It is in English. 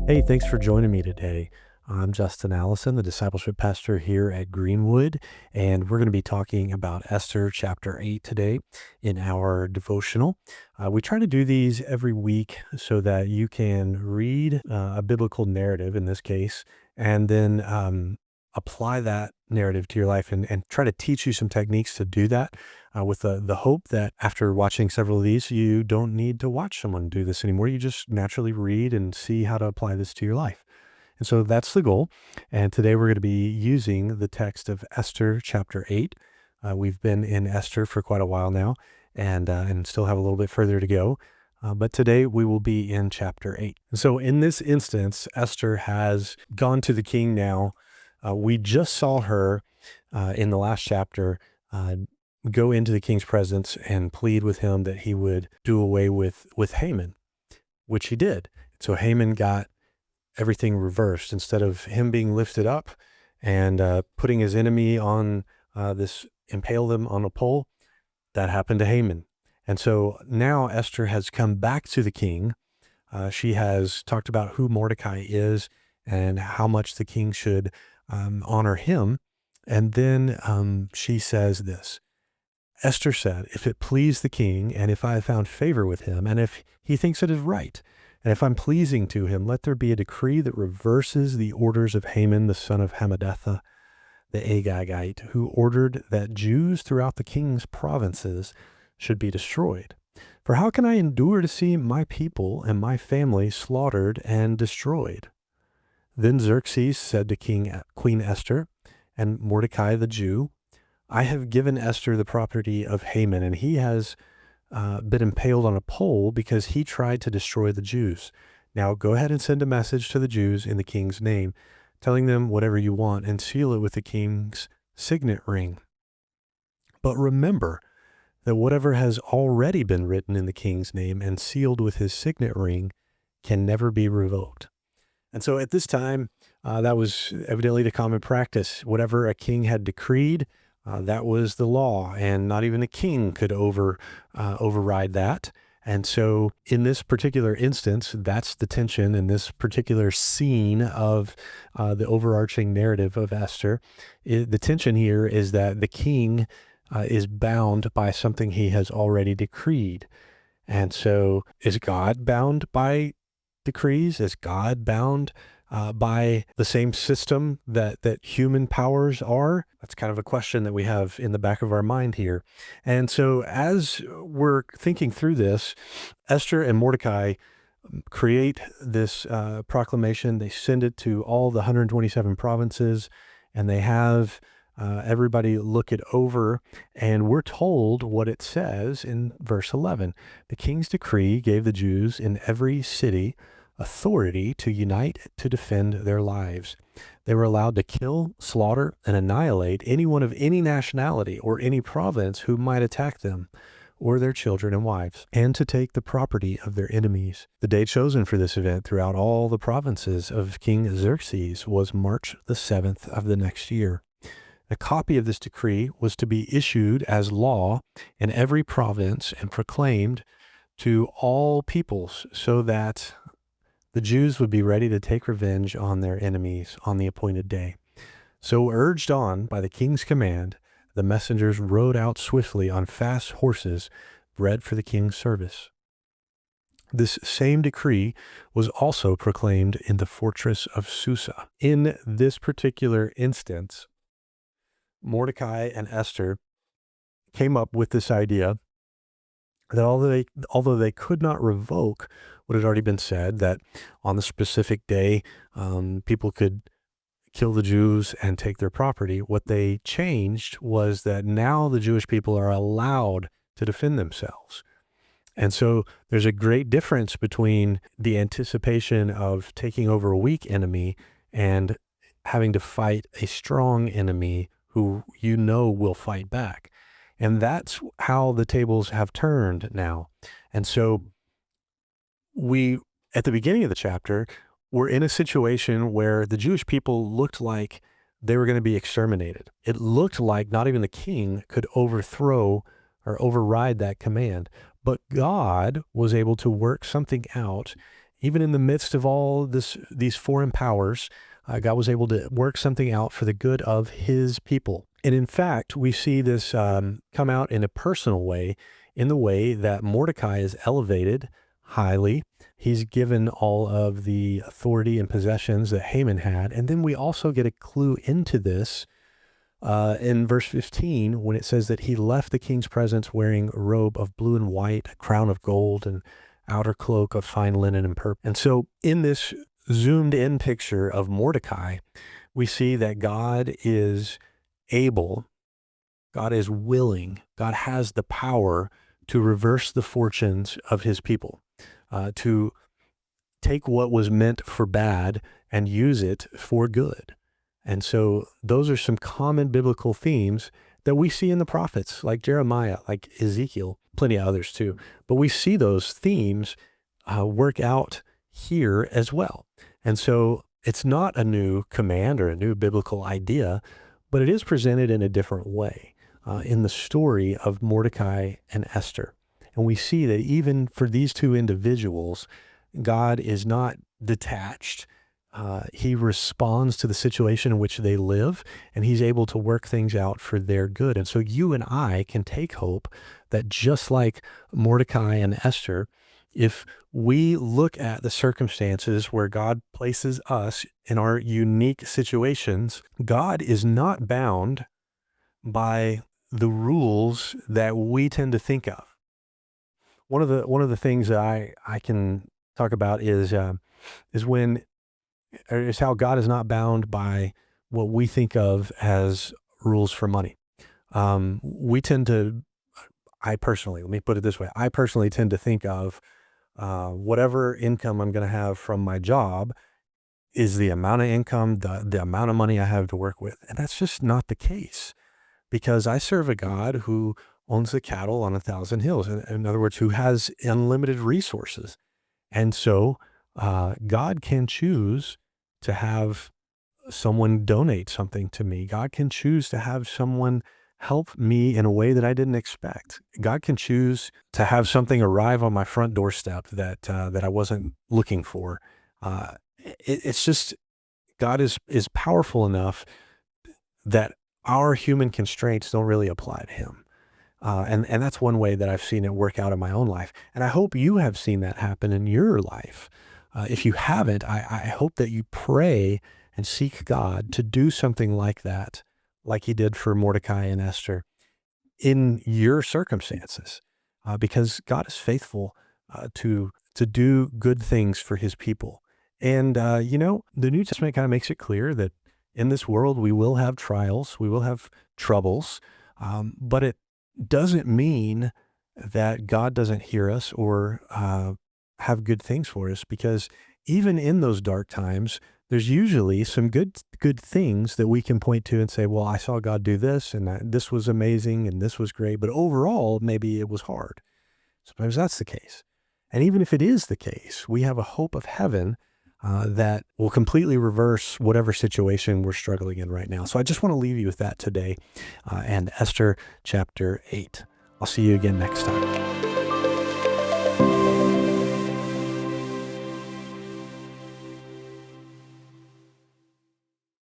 Hey, thanks for joining me today. I'm Justin Allison, the discipleship pastor here at Greenwood, and we're going to be talking about Esther chapter 8 today in our devotional. We try to do these every week so that you can read a biblical narrative in this case, and then apply that narrative to your life and try to teach you some techniques to do that with the hope that after watching several of these, you don't need to watch someone do this anymore. You just naturally read and see how to apply this to your life. And so that's the goal. And today we're going to be using the text of Esther chapter 8. We've been in Esther for quite a while now and still have a little bit further to go. But today we will be in chapter 8. And so in this instance, Esther has gone to the king now. We just saw her in the last chapter go into the king's presence and plead with him that he would do away with Haman, which he did. So Haman got everything reversed. Instead of him being lifted up and putting his enemy on impale them on a pole, that happened to Haman. And so now Esther has come back to the king. She has talked about who Mordecai is and how much the king should honor him. And then she says this. Esther said, "If it please the king, and if I have found favor with him, and if he thinks it is right, and if I'm pleasing to him, let there be a decree that reverses the orders of Haman, the son of Hammedatha, the Agagite, who ordered that Jews throughout the king's provinces should be destroyed. For how can I endure to see my people and my family slaughtered and destroyed?" Then Xerxes said to Queen Esther and Mordecai the Jew, "I have given Esther the property of Haman, and he has been impaled on a pole because he tried to destroy the Jews. Now go ahead and send a message to the Jews in the king's name, telling them whatever you want, and seal it with the king's signet ring. But remember that whatever has already been written in the king's name and sealed with his signet ring can never be revoked." And so at this time, that was evidently the common practice. Whatever a king had decreed, that was the law, and not even a king could override that. And so in this particular instance, that's the tension in this particular scene of the overarching narrative of Esther. The tension here is that the king is bound by something he has already decreed. And so is God bound by decrees? Is God bound by the same system that human powers are? That's kind of a question that we have in the back of our mind here. And so as we're thinking through this, Esther and Mordecai create this proclamation. They send it to all the 127 provinces, and they have everybody look it over, and we're told what it says in verse 11. The king's decree gave the Jews in every city authority to unite to defend their lives. They were allowed to kill, slaughter, and annihilate anyone of any nationality or any province who might attack them or their children and wives, and to take the property of their enemies. The day chosen for this event throughout all the provinces of King Xerxes was March the 7th of the next year. A copy of this decree was to be issued as law in every province and proclaimed to all peoples so that the Jews would be ready to take revenge on their enemies on the appointed day. So urged on by the king's command, the messengers rode out swiftly on fast horses bred for the king's service. This same decree was also proclaimed in the fortress of Susa. In this particular instance, Mordecai and Esther came up with this idea that although they could not revoke what had already been said, that on the specific day people could kill the Jews and take their property, what they changed was that now the Jewish people are allowed to defend themselves. And so there's a great difference between the anticipation of taking over a weak enemy and having to fight a strong enemy who you know will fight back. And that's how the tables have turned now. And so at the beginning of the chapter, we're in a situation where the Jewish people looked like they were going to be exterminated. It looked like not even the king could overthrow or override that command. But God was able to work something out even in the midst of all these foreign powers, God was able to work something out for the good of his people. And in fact, we see this come out in a personal way, in the way that Mordecai is elevated highly. He's given all of the authority and possessions that Haman had. And then we also get a clue into this in verse 15, when it says that he left the king's presence wearing a robe of blue and white, a crown of gold, and outer cloak of fine linen and purple. And so in this zoomed in picture of Mordecai, we see that God is able, God is willing, God has the power to reverse the fortunes of his people, to take what was meant for bad and use it for good. And so those are some common biblical themes that we see in the prophets, like Jeremiah, like Ezekiel, plenty of others too. But we see those themes work out here as well. And so it's not a new command or a new biblical idea, but it is presented in a different way in the story of Mordecai and Esther. And we see that even for these two individuals, God is not detached. He responds to the situation in which they live, and he's able to work things out for their good. And so you and I can take hope that just like Mordecai and Esther, if we look at the circumstances where God places us in our unique situations, God is not bound by the rules that we tend to think of. One of the things that I can talk about is how God is not bound by what we think of as rules for money. We tend to, let me put it this way. I personally tend to think of whatever income I'm going to have from my job is the amount of income, the amount of money I have to work with. And that's just not the case, because I serve a God who owns the cattle on 1,000 hills. In other words, who has unlimited resources. And so God can choose to have someone donate something to me. God can choose to have someone help me in a way that I didn't expect. God can choose to have something arrive on my front doorstep that I wasn't looking for. It's just, God is powerful enough that our human constraints don't really apply to him. And that's one way that I've seen it work out in my own life. And I hope you have seen that happen in your life. If you haven't, I hope that you pray and seek God to do something like that, like he did for Mordecai and Esther in your circumstances, because God is faithful to do good things for his people. And, the New Testament kind of makes it clear that in this world, we will have trials, we will have troubles, but it doesn't mean that God doesn't hear us or have good things for us, because even in those dark times, there's usually some good things that we can point to and say, well, I saw God do this, and this was amazing, and this was great, but overall, maybe it was hard. Sometimes that's the case. And even if it is the case, we have a hope of heaven that will completely reverse whatever situation we're struggling in right now. So I just want to leave you with that today, and Esther chapter 8. I'll see you again next time.